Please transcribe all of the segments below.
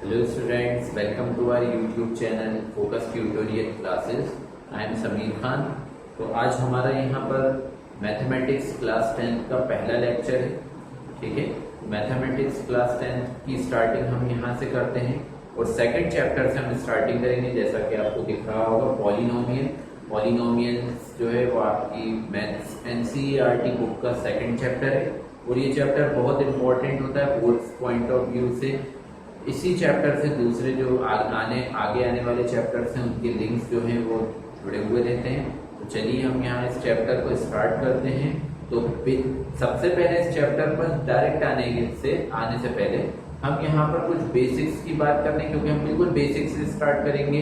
Hello students, welcome to our YouTube channel Focus Tutorial Classes. I am Sameer Khan. तो आज हमारा यहाँ पर मैथमेटिक्स क्लास 10 का पहला लेक्चर है। ठीक है, मैथमेटिक्स क्लास 10 की स्टार्टिंग हम यहाँ से करते हैं और सेकंड चैप्टर से हम स्टार्टिंग करेंगे। जैसा कि आपको दिख रहा होगा पॉलिनोमियल्स जो है वो आपकी मैथ्स एनसीईआरटी बुक का सेकंड चैप्टर है और ये चैप्टर बहुत इंपॉर्टेंट होता है बोर्ड्स पॉइंट ऑफ व्यू से। इसी चैप्टर से दूसरे जो आगे आने वाले चैप्टर्स हैं उनके लिंक्स जो हैं वो जुड़े हुए रहते हैं। तो चलिए हम यहाँ इस चैप्टर को स्टार्ट करते हैं। तो सबसे पहले इस चैप्टर पर डायरेक्ट आने से पहले हम यहाँ पर कुछ बेसिक्स की बात करते हैं, क्योंकि हम बिल्कुल बेसिक्स से स्टार्ट करेंगे।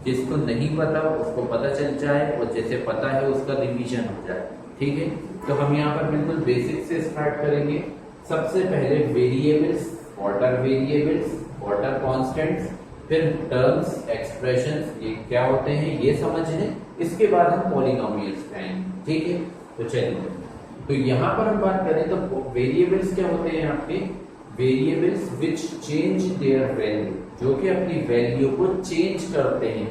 जिसको नहीं पता उसको पता चल जाए और जैसे पता है उसका रिवीजन हो जाए। ठीक है, तो हम यहाँ पर बिल्कुल बेसिक्स से स्टार्ट करेंगे। सबसे पहले वेरिएबल्स, व्हाट आर कांस्टेंट्स, फिर टर्म्स, एक्सप्रेशंस, ये क्या होते हैं ये समझने। इसके बाद हम पॉलिनोमियल्स पे आएंगे। ठीक है, तो चलिए, तो यहाँ पर हम बात करें तो वेरिएबल्स क्या होते हैं आपके, variables which change their value, जो कि अपनी वैल्यू को चेंज करते हैं।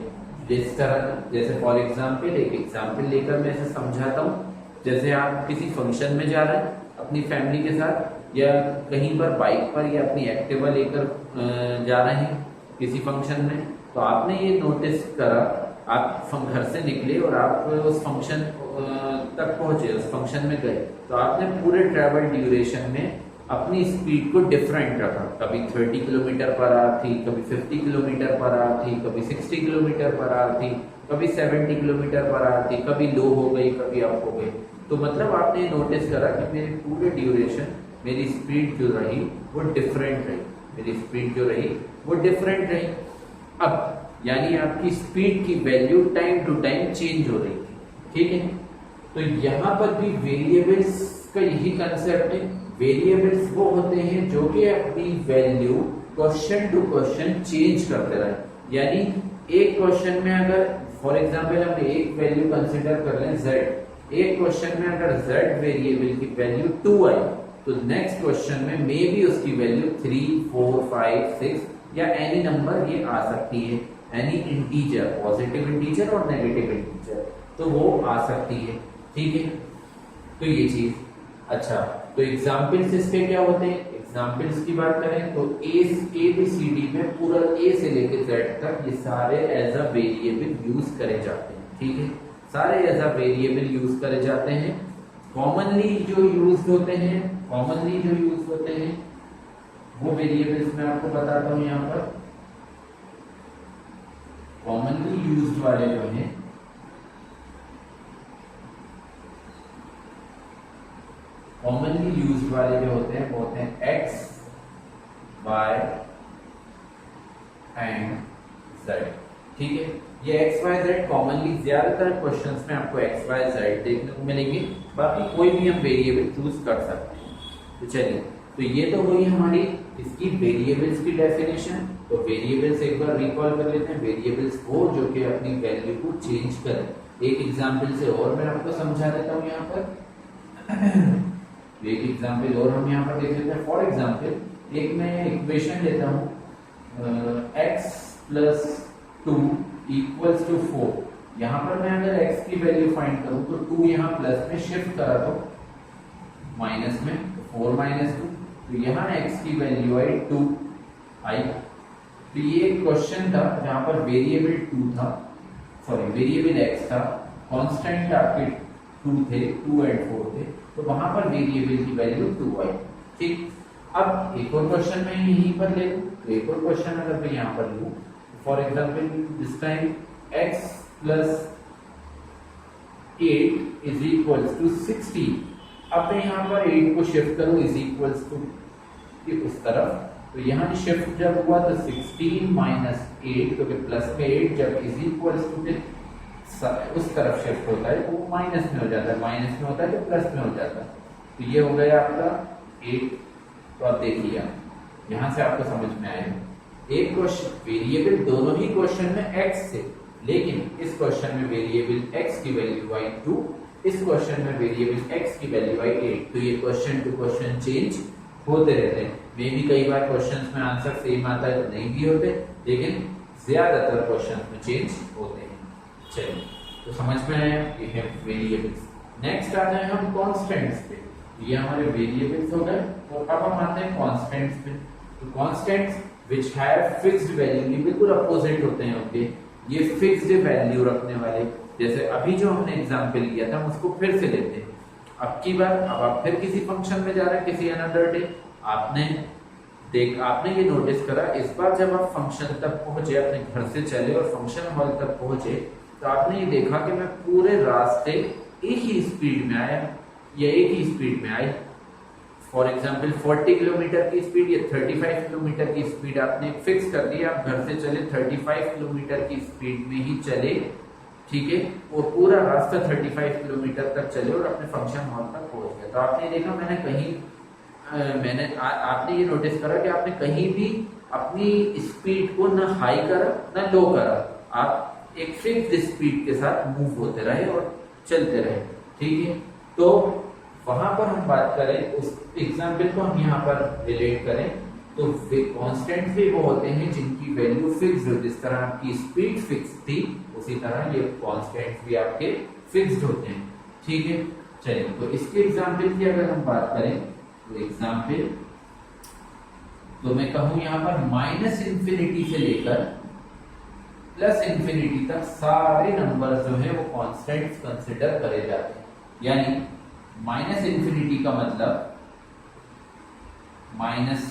जिस तरह जैसे फॉर एग्जाम्पल एक एग्जाम्पल लेकर मैं इसे समझाता हूँ। जैसे आप किसी फंक्शन में जा रहे हैं अपनी फैमिली के साथ, या कहीं पर बाइक पर या अपनी एक्टिवा लेकर जा रहे हैं किसी फंक्शन में, तो आपने ये नोटिस करा, आप घर से निकले और आप उस फंक्शन तक पहुंचे, उस फंक्शन में गए, तो आपने पूरे ट्रैवल ड्यूरेशन में अपनी स्पीड को डिफरेंट रखा। कभी 30 किलोमीटर पर आवर थी, कभी 50 किलोमीटर पर आवर थी, कभी 60 किलोमीटर पर आवर थी, कभी 70 किलोमीटर पर आवर थी, कभी लो हो गई, कभी अप हो गई। तो मतलब आपने नोटिस करा कि मेरी पूरे ड्यूरेशन मेरी स्पीड जो रही वो डिफरेंट रही। अब यानी आपकी स्पीड की value time to time change हो रही थी। ठीक है, तो यहाँ पर भी वेरिएबल्स का यही कंसेप्ट है। वेरिएबल्स वो होते हैं जो कि अपनी value question to question change करते रहे। यानी एक क्वेश्चन में अगर फॉर एग्जांपल हम एक वैल्यू कंसिडर कर लें z, एक क्वेश्चन में अगर z वेरिएबल की वैल्यू 2 आई, तो नेक्स्ट क्वेश्चन में मे बी उसकी वैल्यू 3, 4, 5, 6 या एनी नंबर ये आ सकती है, एनी इंटीजर, पॉजिटिव इंटीजर और नेगेटिव इंटीजर, तो वो आ सकती है। ठीक है, तो ये चीज। अच्छा, तो एग्जाम्पल्स इसके क्या होते हैं, एग्जाम्पल्स की बात करें तो ABCD में पूरा A से लेकर Z तक ये सारे एज अ वेरिएबल यूज करे जाते हैं। ठीक है, सारे एज अ वेरिएबल यूज करे जाते हैं। कॉमनली जो यूज होते हैं वो वेरिएबल्स मैं आपको बताता हूं। यहाँ पर कॉमनली यूज्ड वाले जो हैं, जो होते हैं वो होते हैं x, y एंड z। ठीक है, ये x, y, z कॉमनली ज्यादातर क्वेश्चंस में आपको x, y, z देखने को मिलेंगे। बाकी कोई भी हम वेरिएबल चूज कर सकते हैं। तो चलिए, तो ये तो हुई हमारी इसकी वेरिएबल्स की डेफिनेशन। तो वेरिएबल्स एक बार रिकॉल कर लेते हैं। वेरिएबल्स वो जो कि अपनी वैल्यू को चेंज करें। एक एग्जांपल से और मैं आपको समझा देता हूँ। यहाँ पर एक एग्जांपल और हम यहाँ पर देख लेते हैं। फॉर एग्जांपल एक मैं इक्वेशन लेता हूँ, x + 2 = 4। यहाँ पर मैं अगर x की वैल्यू फाइंड करूँ तो 2 यहाँ प्लस में शिफ्ट करा तो माइनस में 4 - 2, तो यहाँ x की वैल्यू आई 2 आई। तो ये क्वेश्चन था जहाँ पर वेरिएबल x था, कांस्टेंट आपके 2 थे, 2 और 4 थे, तो वहां पर वेरिएबल की वैल्यू 2 आई। ठीक, अब एक और क्वेश्चन मैं यहीं पर ले लूं, तो एक और क्वेश्चन अगर मैं यहाँ पर लूं, for example this time x + 8 = 16। अब मैं यहाँ पर 8 को शिफ्ट करूं = उस तरफ, तो यहाँ शिफ्ट जब हुआ तो 16 - 8, क्योंकि प्लस में 8 जब = उस तरफ शिफ्ट होता है तो वो माइनस में हो जाता है, माइनस में होता है तो प्लस में हो जाता है। तो ये हो गया आपका 8। तो आप देखिए यहाँ से आपको समझ में आएगा। एक क्वेश्चन वेरिएबल दोनों ही क्वेश्चन में x थे, लेकिन इस क्वेश्चन में वेरिएबल x की वैल्यू आई 2, इस क्वेश्चन में वेरिएबल x की वैल्यू आई 8। तो ये क्वेश्चन टू क्वेश्चन चेंज होते रहते हैं। मे भी कई बार क्वेश्चंस में आंसर सेम आता है तो नहीं भी होते, लेकिन ज्यादातर क्वेश्चंस में चेंज होते हैं। चलिए, तो समझ में आया, ये है वेरिएबल्स। नेक्स्ट आ जाए हम कांस्टेंट्स पे। ये हमारे वेरिएबल्स हो गए, और अब हम आते हैं कांस्टेंट्स पे। तो constants which have fixed value, ये बिल्कुल अपोजिट होते हैं उनके, ये फिक्स्ड वैल्यू रखने वाले। जैसे अभी जो हमने एग्जांपल लिया था, हम उसको फिर से लेते हैं। अब की बार, अब आप फिर किसी फंक्शन में जा रहे हैं, किसी अनदर डे, आपने ये नोटिस करा, इस बार जब आप फंक्शन तक पहुंचे, अपने घर से चले और फंक्शन हॉल तक पहुंचे, तो आपने ये देखा कि मैं पूरे रास्ते एक ही स्पीड में आया, या एक ही स्पीड में आई। फॉर एग्जाम्पल 40 किलोमीटर की स्पीड या 35 किलोमीटर की स्पीड आपने फिक्स कर दी। आप घर से चले 35 किलोमीटर की स्पीड में ही चले, ठीक है, और पूरा रास्ता 35 किलोमीटर तक चले और अपने फंक्शन हॉल तक पहुंच गए। तो आपने देखा, आपने ये नोटिस करा कि आपने कहीं भी अपनी स्पीड को ना हाई करा ना लो करा, आप एक फिक्स्ड स्पीड के साथ मूव होते रहे और चलते रहे, ठीक है। तो वहां पर हम बात करें, उस एग्जाम्पल को हम यहाँ पर रिलेट करें, तो कांस्टेंट भी वो होते हैं जिनकी वैल्यू फिक्स्ड हो। जिस तरह आपकी स्पीड फिक्स थी, उसी तरह ये कांस्टेंट भी आपके फिक्स्ड होते हैं, ठीक है। चलिए, तो इसके एग्जाम्पल की अगर हम बात करें, तो एग्जाम्पल, तो मैं कहूं यहाँ पर माइनस इंफिनिटी से लेकर प्लस इंफिनिटी तक सारे नंबर जो है वो कांस्टेंट्स कंसिडर करे जाते हैं। यानी माइनस इंफिनिटी का मतलब माइनस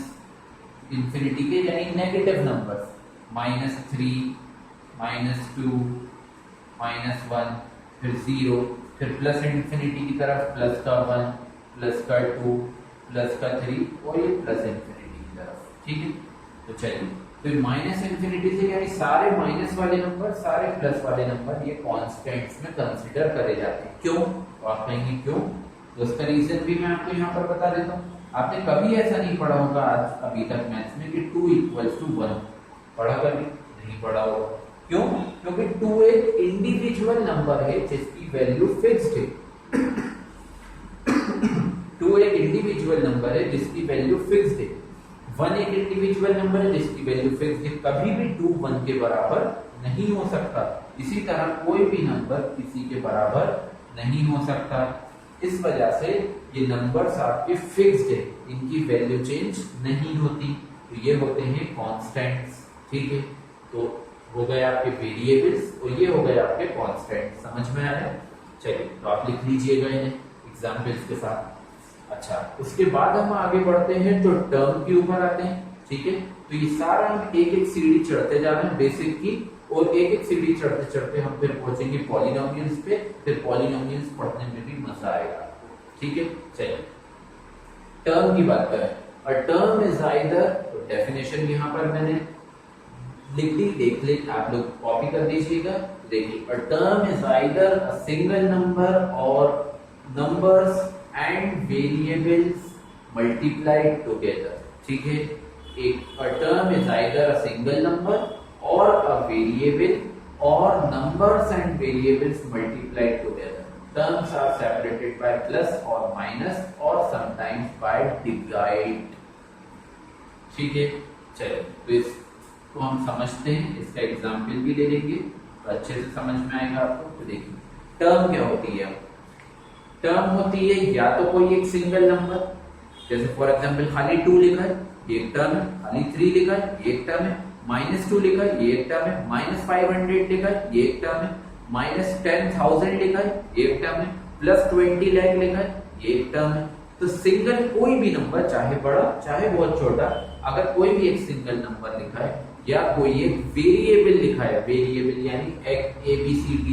इंफिनिटी के यानी नेगेटिव नंबर्स, -3, -2, -1, फिर 0, फिर प्लस इंफिनिटी की तरफ प्लस का 1, प्लस का 2, प्लस का 3 और ये प्लस इंफिनिटी की तरफ, ठीक है। तो चलिए, फिर माइनस इंफिनिटी से यानी सारे माइनस वाले नंबर, सारे प्लस वाले नंबर, ये कांस्टेंट्स में कंसीडर करे जाते हैं। क्यों? तो आप कहेंगे क्यों, तो उसका रीजन भी मैं आपको यहाँ पर बता देता हूँ। आपने कभी ऐसा नहीं पढ़ा होगा आज अभी तक मैथ्स में कि 2 = 1, पढ़ा कभी नहीं पढ़ा होगा। क्यों? क्योंकि 2 एक इंडिविजुअल नंबर है जिसकी वैल्यू फिक्स्ड है। 2 एक इंडिविजुअल नंबर है जिसकी वैल्यू फिक्स्ड है। 1 एक इंडिविजुअल नंबर है जिसकी वैल्यू फिक्स्ड है। कभी भी 2 1 के बराबर नहीं हो सकता। इसी तरह कोई भी नंबर किसी के बराबर नहीं हो सकता। इस वजह से ये नंबर्स आपके फिक्स्ड है, इनकी वैल्यू चेंज नहीं होती। तो ये होते हैं कांस्टेंट्स, ठीक है। तो हो गए आपके वेरिएबल्स और ये हो गए आपके कांस्टेंट। समझ में आया? चलिए, तो आप लिख लीजिएगा इन्हें एग्जाम्पल्स के साथ। अच्छा, उसके बाद हम आगे बढ़ते हैं तो टर्म के ऊपर आते हैं, ठीक है। तो ये सारा हम एक एक सीढ़ी चढ़ते जा रहे हैं बेसिक की, और एक एक सीढ़ी चढ़ते चढ़ते हम फिर पहुंचेंगे पॉलिनोमियल्स पे। फिर पॉलिनोमियल्स पढ़ने में भी मजा आएगा, ठीक है। चलिए, टर्म की बात करें, अ टर्म इज आइदर, तो डेफिनेशन यहाँ पर मैंने लिख दी, देख ले, आप लोग कॉपी कर दीजिएगा। देखिए, a term is either a single number or numbers and variables multiplied together, ठीक है। एक a term is either a single number or a variable or numbers and variables multiplied together. Terms are separated by plus or minus or sometimes by divide. ठीक है, चलो, तो इसको हम समझते हैं, इसका एग्जाम्पल भी ले लेंगे तो अच्छे से समझ में आएगा आपको। तो देखिए, टर्म क्या होती है? टर्म होती है या तो कोई एक सिंगल नंबर, जैसे फॉर एग्जाम्पल खाली 2 लिखा है, ये एक टर्म है। खाली 3 लिखा है, ये एक टर्म है। -2 लिखा है, ये एक टर्म है। -500 लिखा है, ये एक टर्म है। -10,000 लिखा है, ये एक टर्म है। +20 लाख लिखा है, ये एक टर्म है। तो सिंगल कोई भी नंबर, चाहे बड़ा चाहे बहुत छोटा, अगर कोई भी एक सिंगल नंबर लिखा है या कोई एक वेरिएबल लिखा है, वेरिएबल यानी ABCD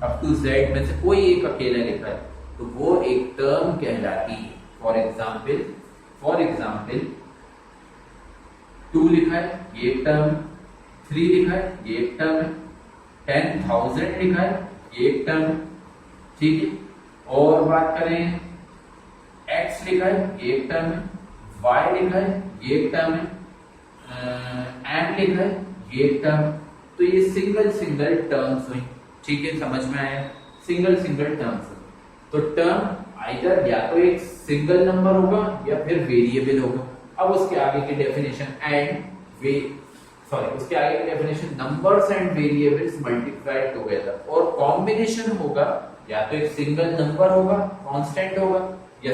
अप टू Z में से कोई एक अकेला लिखा है, तो वो एक टर्म कहलाती है। फॉर एग्जाम्पल 2 लिखा है, ये एक टर्म है। 3 लिखा है, ये एक टर्म है। 10,000 लिखा है, ये एक टर्म है, ठीक है। और बात करें, x लिखा है, ये एक टर्म है। y लिखा है, ये एक टर्म है। m लिखा है, ये एक टर्म। तो ये सिंगल टर्म्स हुई, ठीक है। समझ में आया? Single terms. तो टर्म आइदर या तो एक सिंगल नंबर होगा या फिर वेरिएबल होगा। अब उसके आगे की डेफिनेशन उसके आगे की definition numbers and variables multiplied together, और कॉम्बिनेशन होगा या तो एक सिंगल नंबर होगा कांस्टेंट होगा या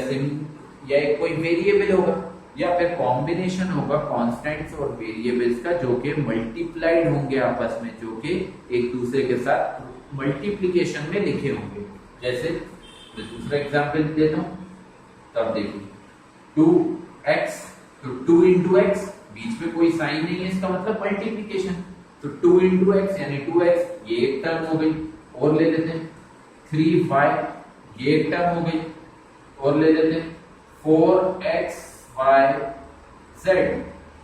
एक कोई वेरिएबल होगा, या फिर कॉम्बिनेशन होगा कांस्टेंट्स और वेरिएबल्स का जो कि मल्टीप्लाइड होंगे आपस में, जो कि एक दूसरे के साथ मल्टीप्लिकेशन में लिखे होंगे। जैसे मैं दूसरा एग्जांपल देता हूं, तब देखो 2x, तो 2 इंटू एक्स, बीच में कोई साइन नहीं है, इसका मतलब मल्टीप्लिकेशन, तो 2 इंटू एक्स यानी 2x, ये एक टर्म हो गई। और ले लेते हैं 3y, ये एक टर्म हो गई। और ले लेते हैं 4xyz,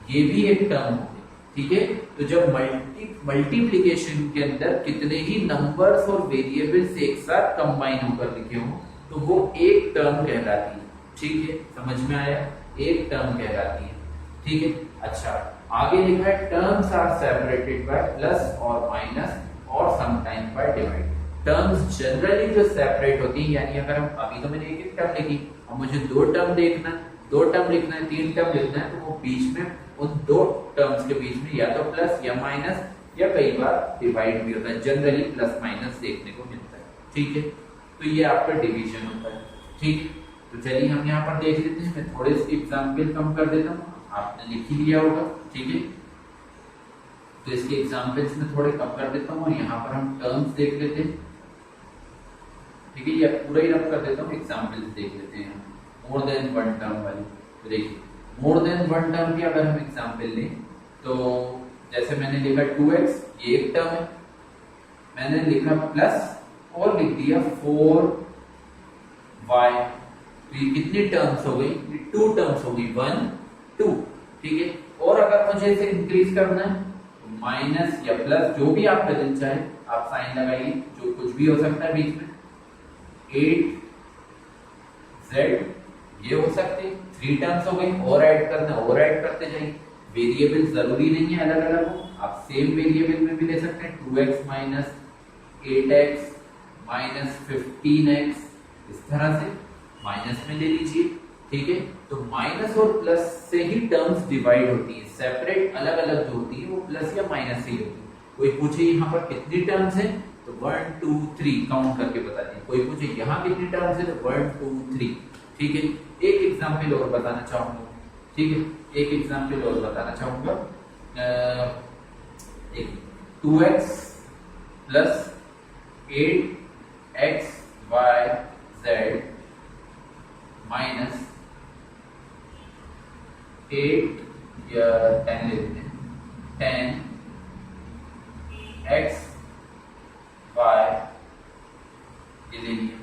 ये भी एक टर्म हो गई। ठीक है, तो जब मल्टीप्लिकेशन के अंदर कितने ही नंबर्स और वेरिएबल्स एक साथ कंबाइन होकर लिखे हों तो वो एक टर्म कहलाती है। ठीक है, समझ में आया, एक टर्म कहलाती है। ठीक है, अच्छा आगे लिखा है terms are separated by plus और माइनस और sometimes by divide. Terms generally जो सेपरेट होती है, यानी अगर हम अभी तो मैंने एक टर्म लिखी और मुझे दो टर्म लिखना है, 3 टर्म लिखना है, तो वो बीच में उन दो टर्म्स के बीच में या तो प्लस या माइनस या कई बार डिवाइड भी होता है। जनरली प्लस माइनस देखने को मिलता है। ठीक है, तो ये आपका डिवीजन होता है। ठीक है, तो चलिए हम यहाँ पर देख लेते हैं। मैं थोड़े से एग्जाम्पल कम कर देता हूँ, आपने लिख ही लिया होगा। ठीक है, तो इसके एग्जाम्पल्स में थोड़े कम कर देता हूँ और यहाँ पर हम टर्म्स देख लेते हैं। ठीक है, या पूरा ही रब कर देता हूँ, एग्जाम्पल्स देख लेते हैं। मोर देन वन टर्म वाली, तो देखिए मोर देन वन टर्म की अगर हम एग्जाम्पल लें तो जैसे मैंने लिखा 2x, ये एक टर्म है, मैंने लिखा प्लस और लिख दिया 4y, तो ये कितनी टर्म्स हो गई? ये 2 टर्म्स हो गई, 1 2। ठीक है, और अगर मुझे इसे इंक्रीज करना है तो माइनस या प्लस जो भी आपका दिल चाहे आप साइन लगाइए, जो कुछ भी हो सकता है बीच में। 8z, ये हो सकते 3 टर्म्स हो गई, और ऐड करना और ऐड करते जाइए। वेरिएबल जरूरी नहीं है अलग अलग हो, आप सेम वेरिएबल में भी ले सकते हैं। 2x minus 8x minus 15x, इस तरह से माइनस में ले लीजिए। ठीक है, तो माइनस और प्लस से ही टर्म्स डिवाइड होती है, सेपरेट अलग अलग जो होती है वो प्लस या माइनस से ही होती है। कोई पूछे यहाँ पर कितनी टर्म्स हैं तो 1 2 3 काउंट करके बता दिए। कोई पूछे यहाँ कितनी टर्म्स है तो 1 2 3। ठीक है, एक एग्जाम्पल और बताना चाहूंगा। ठीक है, एक एग्जाम्पल और बताना चाहूंगा। 2x प्लस 8xyz माइनस 8 या 10 लेते हैं, 10xy, ये ले लिया।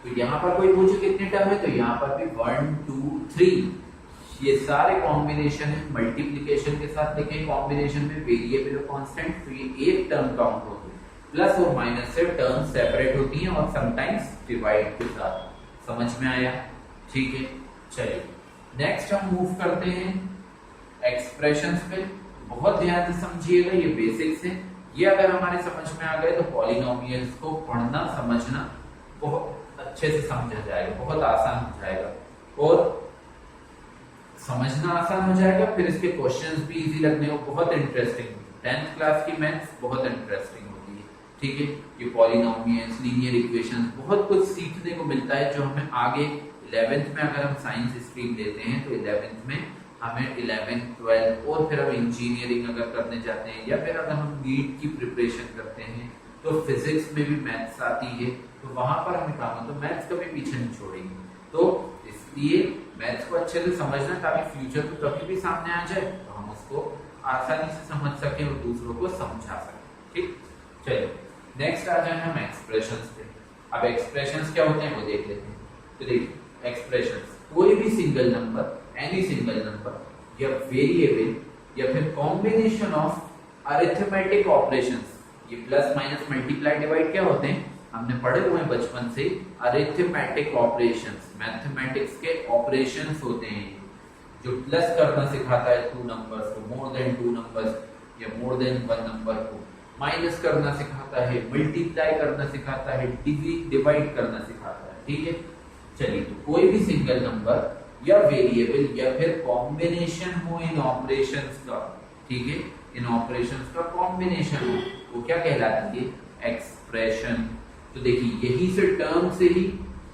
तो यहाँ पर कोई पूछे कितने टर्म है तो यहाँ पर भी 1 2 3, ये सारे कॉम्बिनेशन है, मल्टीप्लिकेशन के साथ लिखे कॉम्बिनेशन में वेरिएबल और कांस्टेंट, तो ये एक टर्म काउंट होती है। प्लस और माइनस से टर्म सेपरेट होती हैं और समटाइम्स डिवाइड के साथ। समझ में आया? ठीक है, चलिए नेक्स्ट हम मूव करते हैं एक्सप्रेशंस पे। बहुत ध्यान से समझिएगा, ये बेसिक्स है। ये अगर हमारे समझ में आ गए तो पॉलिनोमियल्स को पढ़ना समझना बहुत अच्छे से समझा जाएगा, बहुत आसान हो जाएगा और समझना आसान हो जाएगा। फिर इसके क्वेश्चंस भी इजी लगने को बहुत इंटरेस्टिंग। 10th क्लास की मैथ्स बहुत इंटरेस्टिंग होती है। ठीक है, ये पॉलिनोमियल्स, लीनियर इक्वेशंस, बहुत कुछ सीखने को मिलता है जो हमें आगे 11th में, अगर हम साइंस स्ट्रीम लेते हैं तो 11th में हमें 11th 12th और फिर हम इंजीनियरिंग अगर करने जाते हैं या फिर अगर हम नीट की प्रिपरेशन करते हैं तो फिजिक्स में भी मैथ्स आती है, तो वहां पर हमें काम हो, तो मैथ्स कभी पीछे नहीं छोड़ेंगे। तो इसलिए मैथ्स को अच्छे से समझना ताकि फ्यूचर में कभी भी सामने आ जाए तो हम उसको आसानी से समझ सकें और दूसरों को समझा सकें। ठीक, चलिए नेक्स्ट आ जाए हम एक्सप्रेशंस पे। अब एक्सप्रेशंस क्या होते हैं वो देख लेते हैं। तो देखिए एक्सप्रेशंस, कोई भी single number, any single number या वेरिएबल या फिर कॉम्बिनेशन ऑफ अरिथमेटिक ऑपरेशंस, ये प्लस माइनस मल्टीप्लाई डिवाइड क्या होते हैं हमने पढ़े हुए हैं बचपन से। अरिथमेटिक ऑपरेशंस, मैथमेटिक्स के ऑपरेशंस होते हैं जो प्लस करना सिखाता है 2 नंबर्स को, मोर देन 2 नंबर्स या मोर देन 1 नंबर को, माइनस करना सिखाता है, मल्टीप्लाई करना सिखाता है, डिवाइड करना सिखाता है। ठीक है, चलिए, तो कोई भी सिंगल नंबर या वेरिएबल या फिर कॉम्बिनेशन हो इन ऑपरेशंस का, ठीक है, इन ऑपरेशंस का कॉम्बिनेशन हो, वो क्या कहलाती है? एक्सप्रेशन। तो देखिए यही से टर्म से ही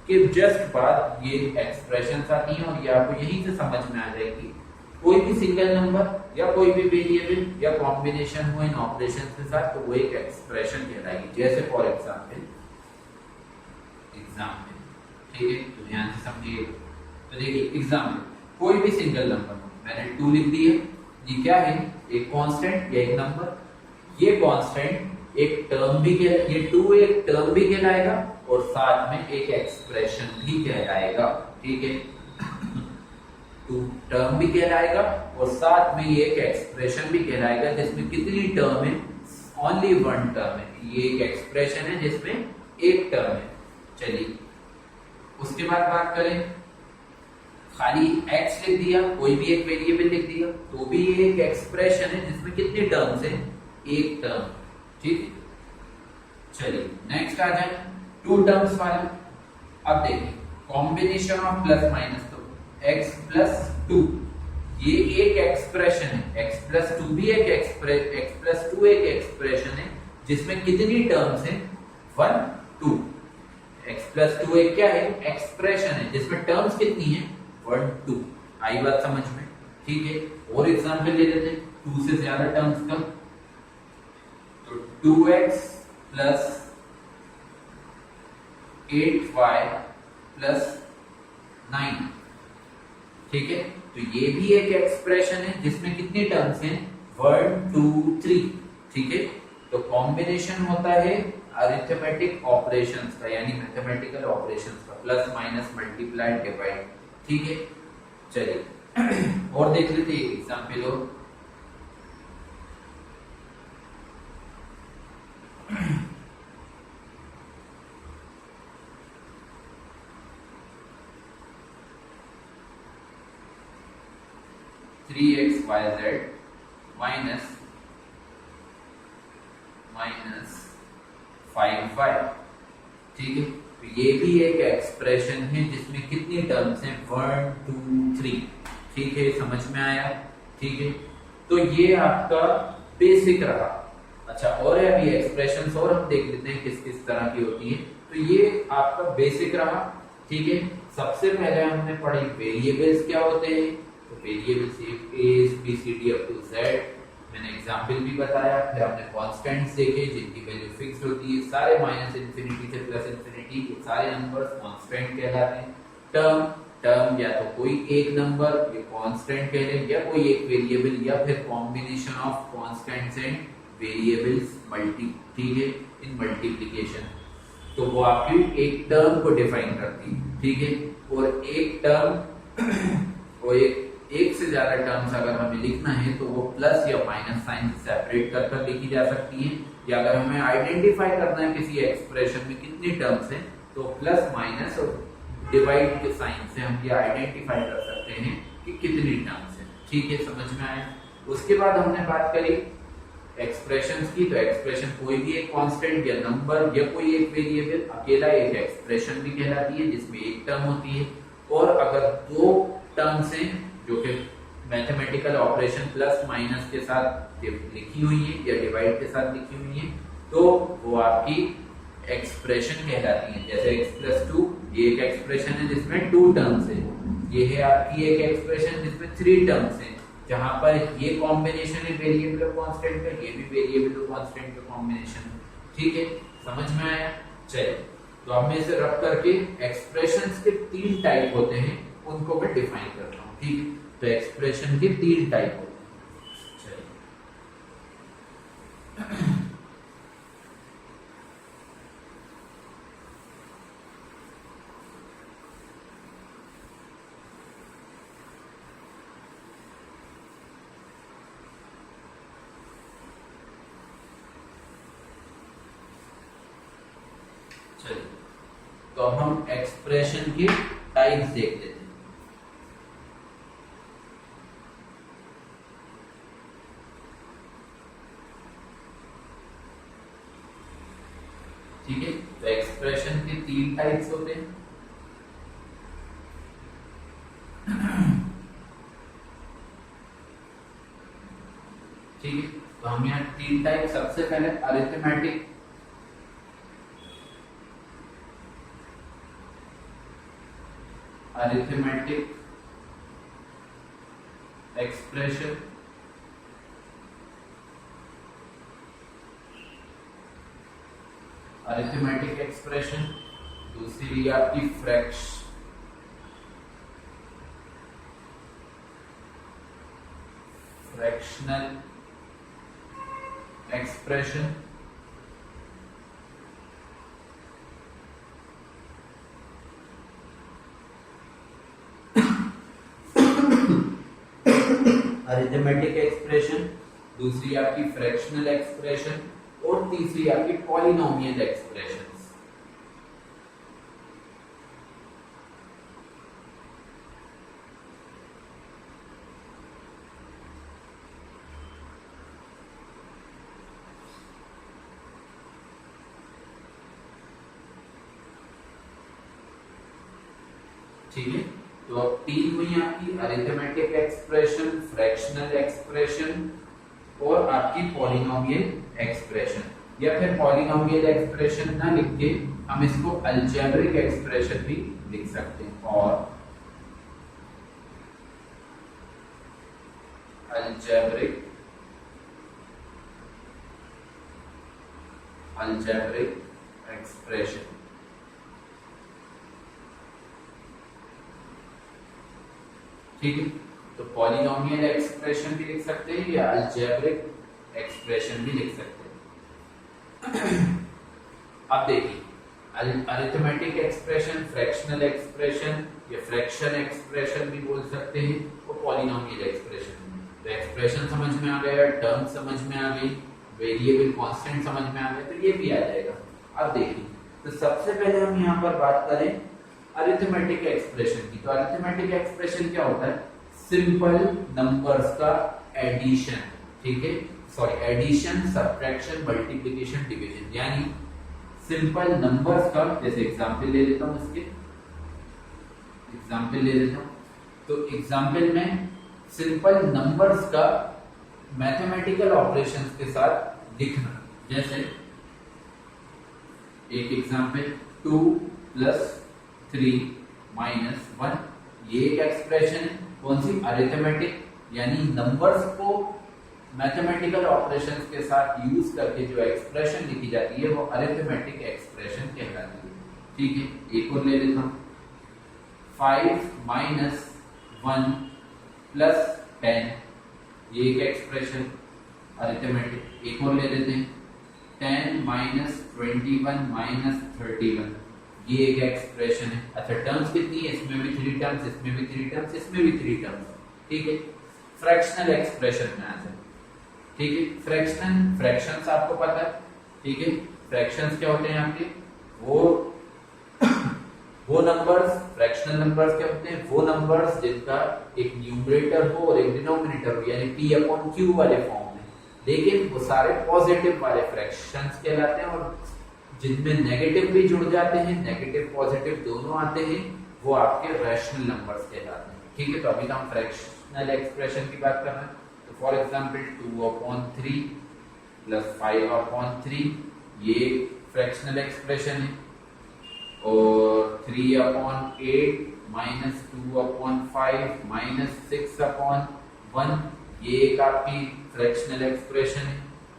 कि जस्ट बाद ये एक्सप्रेशंस आती हैं और ये आपको यहीं से समझ में आ जाएगी। कोई भी सिंगल नंबर या कोई भी वेरिएबल या कॉम्बिनेशन हो इन ऑपरेशंस के साथ तो वो एक एक्सप्रेशन कहलाएगी। जैसे फॉर एग्जांपल, ठीक है, तो ध्यान से समझिए। तो देखिए एग्जांपल, कोई भी सिंगल नंबर, मैंने 2 लिख दिया, ये क्या है? एक कांस्टेंट या एक नंबर। ये कांस्टेंट एक टर्म भी कहलाएगा, ये 2 एक टर्म भी कहलाएगा और साथ में एक एक्सप्रेशन भी कहलाएगा, ठीक है। 2 टर्म भी कहलाएगा और साथ में ये एक एक्सप्रेशन भी कहलाएगा जिसमें कितनी टर्म है? ओनली 1 टर्म है। ये एक एक्सप्रेशन है जिसमें एक टर्म है। चलिए उसके बाद बात करें, खाली x लिख दिया, कोई भी एक वेरिएबल लिख दिया, तो भी ये एक एक्सप्रेशन है जिसमें कितनी टर्म्स है? एक टर्म, ठीक है। चलिए नेक्स्ट आ जाए 2 टर्म्स वाला। अब देखिए कॉम्बिनेशन ऑफ प्लस माइनस, तो x प्लस 2 ये एक एक्सप्रेशन है, x प्लस 2 भी एक x प्लस 2 एक एक्सप्रेशन है जिसमें कितनी टर्म्स है? 1 2। x प्लस 2 एक क्या है? एक्सप्रेशन है जिसमें टर्म्स कितनी है? 1 2। आई बात समझ में? ठीक है। और एग्जांपल ले लेते हैं 2 से ज्यादा टर्म्स का, तो 2x प्लस 8y प्लस 9, ठीक है। तो ये भी एक एक्सप्रेशन है जिसमें कितनी टर्म्स हैं? 1 2 3, ठीक है। तो कॉम्बिनेशन होता है अरिथमेटिक ऑपरेशंस का, यानी मैथमेटिकल ऑपरेशंस का, प्लस माइनस मल्टीप्लाई डिवाइड, ठीक है। चलिए और देख लेते हैं एग्जांपल और। Three X Y Z minus 5y, ठीक है। तो ये भी एक एक्सप्रेशन है जिसमें कितनी टर्म्स हैं? 1 2 3, ठीक है। समझ में आया? ठीक है। तो ये आपका बेसिक रहा। अच्छा, और अभी एक्सप्रेशंस और हम देख लेते हैं किस किस तरह की होती है। तो ये आपका बेसिक रहा, ठीक है। सबसे पहले हमने पढ़ी वेरिएबल्स क्या होते हैं। तो variables a b c d up to z, मैंने एग्जाम्पल भी बताया। फिर हमने कांस्टेंट्स देखे जिनकी वैल्यू फिक्स्ड होती है, सारे माइनस इंफिनिटी से प्लस इंफिनिटी, ये सारे नंबर्स कांस्टेंट कहलाते हैं। टर्म या तो कोई एक नंबर ये कांस्टेंट कह लें, या कोई एक वेरिएबल, या फिर combination of constants and variables multi, ठीक है, इन मल्टीप्लिकेशन। तो वो आपकी एक टर्म को डिफाइन करती है, ठीक है। और एक टर्म वो एक से ज्यादा टर्म्स अगर हमें लिखना है तो वो प्लस या माइनस साइन से सेपरेट कर कर लिखी जा सकती है। या अगर हमें आइडेंटिफाई करना है किसी एक्सप्रेशन में कितनी टर्म्स हैं, तो प्लस माइनस और डिवाइड के साइन से हम ये आइडेंटिफाई कर सकते हैं कि कितनी टर्म्स हैं, ठीक है। समझ में आया? उसके बाद हमने बात करी एक्सप्रेशंस की। तो एक्सप्रेशन कोई भी एक कांस्टेंट या नंबर या कोई एक वेरिएबल अकेला एक एक्सप्रेशन भी कहलाती है जिसमें एक टर्म होती है। और अगर 2 टर्म्स हैं जो कि मैथमेटिकल ऑपरेशन प्लस माइनस के साथ लिखी हुई है या डिवाइड के साथ लिखी हुई है, तो वो आपकी एक्सप्रेशन कहलाती है। जैसे x प्लस 2 ये एक एक्सप्रेशन है जिसमें 2 टर्म्स है। ये है आपकी एक एक्सप्रेशन जिसमें 3 टर्म्स हैं, जहां पर ये कॉम्बिनेशन है वेरिएबल और कांस्टेंट का, ये भी वेरिएबल और कांस्टेंट का कॉम्बिनेशन है, ठीक है। समझ में आया? चलिए, तो अब मैं इसे रख करके एक्सप्रेशंस के 3 टाइप होते हैं उनको मैं डिफाइन करता हूं, ठीक है। तो एक्सप्रेशन के 3 टाइप होते हैं। चलिए तो अब हम एक्सप्रेशन के टाइप्स देख लेते हैं। ठीक है, तो एक्सप्रेशन के 3 टाइप्स होते हैं। ठीक है, तो हम यहाँ 3 टाइप, सबसे पहले अरिथमेटिक एक्सप्रेशन, अरिथमेटिक एक्सप्रेशन, दूसरी आपकी फ्रैक्शनल एक्सप्रेशन, अरिथमेटिक एक्सप्रेशन, दूसरी आपकी फ्रैक्शनल एक्सप्रेशन और तीसरी आपकी पॉलिनोमियल एक्सप्रेशन। ठीक है, तो अब 3 हुई आपकी अरिथमेटिक एक्सप्रेशन, फ्रैक्शनल एक्सप्रेशन और आपकी पॉलिनोमियल एक्सप्रेशन। या फिर पॉलिनोमियल एक्सप्रेशन ना लिख के हम इसको अलजेब्रिक एक्सप्रेशन भी लिख सकते हैं, और अलजेब्रिक एक्सप्रेशन। ठीक है, तो पॉलिनोमियल एक्सप्रेशन भी लिख सकते हैं या अलजेब्रिक एक्सप्रेशन भी लिख सकते हैं। अब देखिए, अरिथमेटिक एक्सप्रेशन, फ्रैक्शनल एक्सप्रेशन या फ्रैक्शन एक्सप्रेशन भी बोल सकते हैं, और पॉलिनोमियल एक्सप्रेशन। तो एक्सप्रेशन समझ में आ गया, टर्म समझ में आ गई, वेरिएबल कांस्टेंट समझ में आ गया, तो ये भी आ जाएगा। अब देखिए, तो सबसे पहले हम यहाँ पर बात करें अरिथमेटिक एक्सप्रेशन की। तो अरिथमेटिक एक्सप्रेशन क्या होता है? सिंपल नंबर्स का एडिशन। ठीक है, sorry, addition, subtraction, multiplication, division, यानी सिंपल नंबर्स का, जैसे एग्जांपल ले लेता हूं, इसके एग्जांपल ले लेता हूं। तो एग्जांपल में सिंपल नंबर्स का मैथमेटिकल ऑपरेशंस के साथ लिखना। जैसे एक एग्जांपल 2 + 3 - 1, ये एक एक्सप्रेशन है। कौन सी? अरिथमेटिक, यानी नंबर्स को मैथमेटिकल ऑपरेशंस के साथ यूज करके जो एक्सप्रेशन लिखी जाती है वो अरिथमेटिक एक्सप्रेशन कहलाती है। ठीक है, एक और ले लेता हूं, 5 - 1 + 10, ये एक एक्सप्रेशन अरिथमेटिक। एक और ले लेते हैं, 10 - 21 - 31, ये एक एक्सप्रेशन है। अच्छा, टर्म्स कितनी है? इसमें भी 3 टर्म्स, इसमें भी 3 टर्म्स, इसमें भी 3 टर्म्स। ठीक है, फ्रैक्शनल एक्सप्रेशन में आ जाए। ठीक है, फ्रैक्शंस आपको पता है। ठीक है, फ्रैक्शंस क्या होते हैं आपके? वो नंबर्स, फ्रैक्शनल नंबर्स क्या होते हैं? वो नंबर्स जिनका एक न्यूमरेटर हो और एक डिनोमिनेटर हो, यानी P/Q वाले फॉर्म में, लेकिन वो सारे पॉजिटिव वाले फ्रैक्शंस कहलाते हैं। और जिनमें नेगेटिव भी जुड़ जाते हैं, नेगेटिव पॉजिटिव दोनों आते हैं, वो आपके रैशनल नंबर्स कहलाते हैं। ठीक है, तो अभी हम फ्रैक्शनल एक्सप्रेशन की बात कर रहे हैं। तो फॉर एग्जांपल 2/3 + 5/3, ये फ्रैक्शनल एक्सप्रेशन है। और 3/8 - 2/5 - 6/1, ये एक आपकी फ्रैक्शनल एक्सप्रेशन है।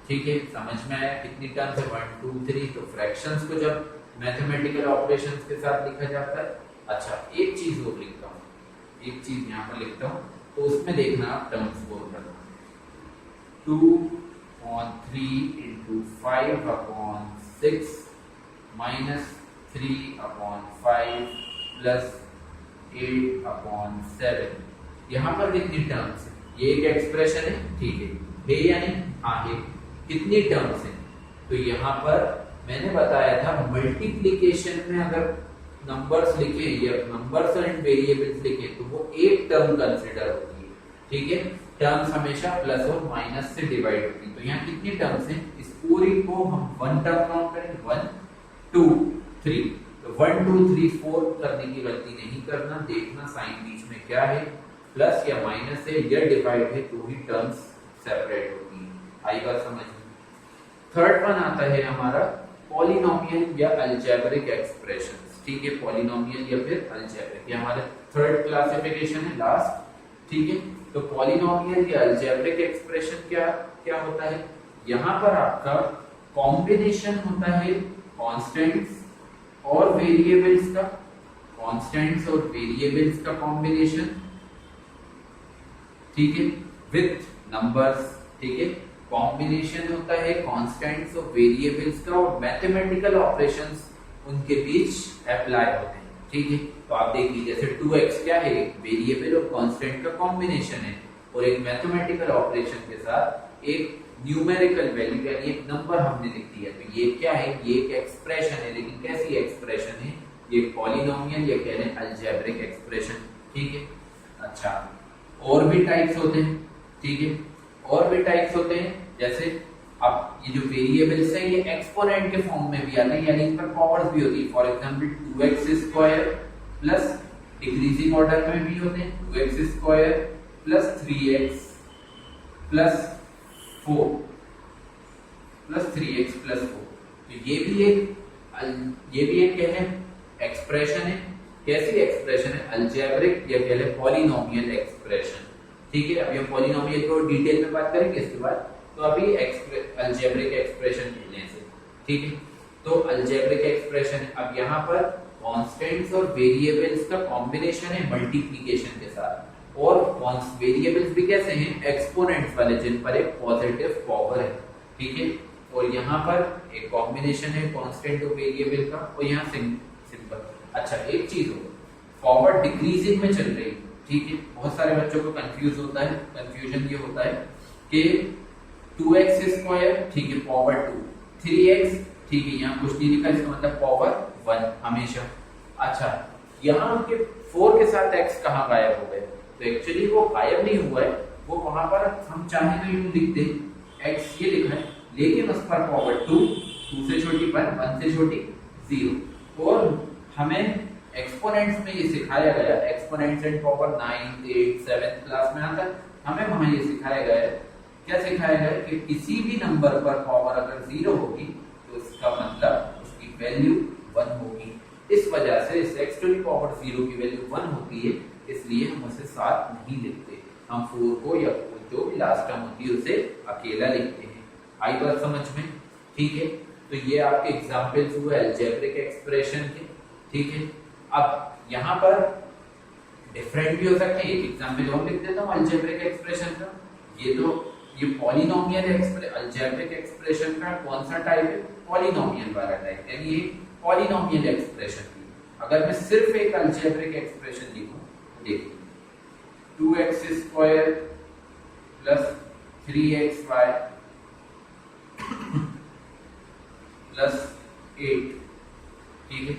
ठीक है, समझ में आया कितनी टर्म्स है? 1 2 3। तो फ्रैक्शंस को जब मैथमेटिकल ऑपरेशंस के साथ लिखा जाता है। अच्छा, एक चीज और लिखता हूं, एक चीज यहां पर लिखता हूं, तो उसमें देखना आप टर्म्स को करना। 2/3 × 5/6 - 3/5 + 8/7, यहां पर कितनी टर्म्स है? ये एक एक्सप्रेशन है। ठीक है या नहीं? हाँ है। कितनी टर्म्स है? तो यहाँ पर मैंने बताया था, मल्टीप्लिकेशन में अगर नंबर्स लिखे या नंबर्स एंड वेरिएबल्स लिखे तो वो एक टर्म कंसीडर होती है। ठीक है, टर्म्स हमेशा प्लस और माइनस से डिवाइड होती है। तो यहाँ कितनी टर्म्स हैं? इस पूरी को हम 1 टर्म काउंट करेंगे, 1 2 3। तो 1 2 3 4 करने की गलती नहीं करना, देखना साइन बीच में क्या है, प्लस या माइनस है या डिवाइड है, तो ही टर्म्स सेपरेट होती है। आई बात समझ में। थर्ड वन आता है हमारा पॉलिनोमियल या अलजेब्रिक एक्सप्रेशंस, ठीक है, पॉलिनोमियल या फिर अलजेब्रिक, ये हमारे थर्ड क्लासिफिकेशन है लास्ट, ठीक है। तो पॉलिनोमियल या अलजेब्रिक एक्सप्रेशन क्या क्या होता है, यहाँ पर आपका कॉम्बिनेशन होता है कांस्टेंट्स और वेरिएबल्स का, कांस्टेंट्स और वेरिएबल्स का कॉम्बिनेशन, ठीक है, विथ नंबर्स, ठीक है। कॉम्बिनेशन होता है कांस्टेंट्स और वेरिएबल्स का और मैथमेटिकल ऑपरेशंस उनके बीच अप्लाई होते हैं, ठीक है। तो आप देखिए जैसे 2x क्या है, वेरिएबल और कांस्टेंट का कॉम्बिनेशन है और एक मैथमेटिकल ऑपरेशन के साथ एक न्यूमेरिकल वैल्यू यानी एक नंबर हमने लिख दिया, तो ये क्या है, ये एक एक्सप्रेशन है, लेकिन कैसी एक्सप्रेशन है, ये पॉलिनोमियल या कह रहे हैं अलजेब्रिक एक्सप्रेशन, ठीक है। अच्छा, और भी टाइप्स होते हैं, ठीक है, और भी टाइप्स होते हैं, जैसे अब ये जो वेरिएबल्स है ये एक्सपोनेंट के फॉर्म में भी आते हैं, यानी इन पर पावर्स भी होती है। For example 2x² plus decreasing order में भी होते हैं 2x² plus 3x plus 4 plus 3x plus 4, तो ये भी एक क्या है, एक्सप्रेशन है। कैसी एक्सप्रेशन है, अलजेब्रिक या कह लें पॉलिनोमियल एक्सप्रेशन, ठीक है। अभी हम पॉलिनोमियल को डिटेल में बात करेंगे इसके बाद, तो अभी अलजेब्रिक एक्सप्रेशन खेलने से, ठीक है। तो अलजेब्रिक एक्सप्रेशन, अब यहाँ पर कांस्टेंट्स और वेरिएबल्स का कॉम्बिनेशन है मल्टीप्लिकेशन के साथ, और वेरिएबल्स भी कैसे हैं, एक्सपोनेंट्स वाले जिन पर एक पॉजिटिव पावर है, ठीक है। और यहाँ पर एक कॉम्बिनेशन है कांस्टेंट और वेरिएबल का, और यहाँ सिंपल। अच्छा, एक चीज हो, पावर डिक्रीजिंग में चल रही, ठीक है। बहुत सारे बच्चों को कंफ्यूजन ये होता है कि 2x², ठीक है, पावर 2, 3x, ठीक है, यहाँ कुछ नहीं लिखा, इसका मतलब पावर 1 हमेशा। अच्छा, यहाँ के 4 के साथ x कहाँ गायब हो गए, तो एक्चुअली वो गायब नहीं हुआ है, वो वहां पर हम चाहे तो यूं लिख दें x ये लिखा है, लेकिन उस पर पावर 2 से छोटी 1 से छोटी 0, और हमें एक्सपोनेंट्स में ये सिखाया गया, एक्सपोनेंट्स एंड पावर 9, 8, 7 क्लास में आता, हमें वहां ये सिखाया गया है, क्या सिखाया गया है कि किसी भी नंबर पर पावर अगर 0 होगी तो इसका मतलब उसकी वैल्यू 1 होगी। इस वजह से इस x टू द पावर 0 की वैल्यू 1 होती है, इसलिए हम उसे साथ नहीं लिखते, हम 4 को या जो भी लास्ट टर्म होती है उसे अकेला लिखते हैं। आई बात समझ में, ठीक है। तो ये आपके एग्जांपल्स हुए अलजेब्रिक एक्सप्रेशन के, ठीक है। अब यहाँ पर डिफरेंट भी हो सकते हैं, एक एग्जांपल और लिख देता हूँ अलजेब्रिक एक्सप्रेशन का। ये पॉलिनोमियल अलजेब्रिक एक्सप्रेशन का कौन सा टाइप है, पॉलिनोमियल वाला टाइप, यानी ये पॉलिनोमियल एक्सप्रेशन की। अगर मैं सिर्फ एक अलजेब्रिक एक्सप्रेशन लिखूं, देखिए 2x² प्लस 3xy प्लस 8, ठीक है,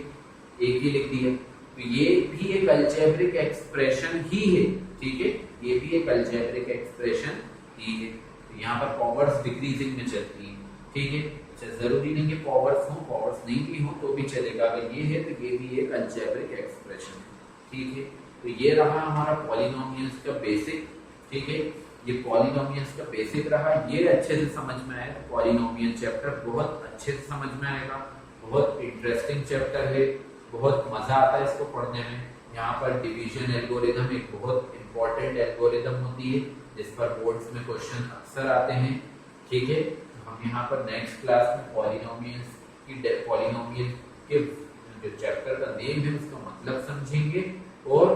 एक ही लिख दिया, तो ये भी एक अलजेब्रिक एक्सप्रेशन ही है, ठीक है, ये भी एक अलजेब्रिक एक्सप्रेशन ही है। तो यहाँ पर पावर्स डिक्रीजिंग में चलती है, ठीक है। अच्छा, जरूरी नहीं है पावर्स हो, पावर्स नहीं भी हो तो भी चलेगा, अगर ये है तो ये भी एक अलजेब्रिक एक्सप्रेशन है, ठीक है। तो ये रहा हमारा पॉलिनोमियल्स का बेसिक, ठीक है, ये पॉलिनोमियल्स का बेसिक रहा, ये अच्छे से समझ में आया तो पॉलिनोमियल चैप्टर बहुत अच्छे से समझ में आएगा, बहुत इंटरेस्टिंग चैप्टर है, बहुत मजा आता है इसको पढ़ने में। यहाँ पर डिवीजन एल्गोरिथम एक बहुत इंपॉर्टेंट एल्गोरिथम होती है जिस पर बोर्ड्स में क्वेश्चन अक्सर आते हैं, ठीक है। तो हम यहाँ पर नेक्स्ट क्लास में पॉलिनोमियल के जो चैप्टर का नेम है उसका मतलब समझेंगे, और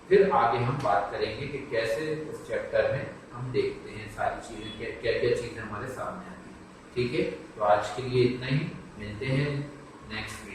फिर आगे हम बात करेंगे कि कैसे उस चैप्टर में हम देखते हैं सारी चीजें, क्या क्या चीजें हमारे सामने आती है, ठीक है। तो आज के लिए इतना ही, मिलते हैं नेक्स्ट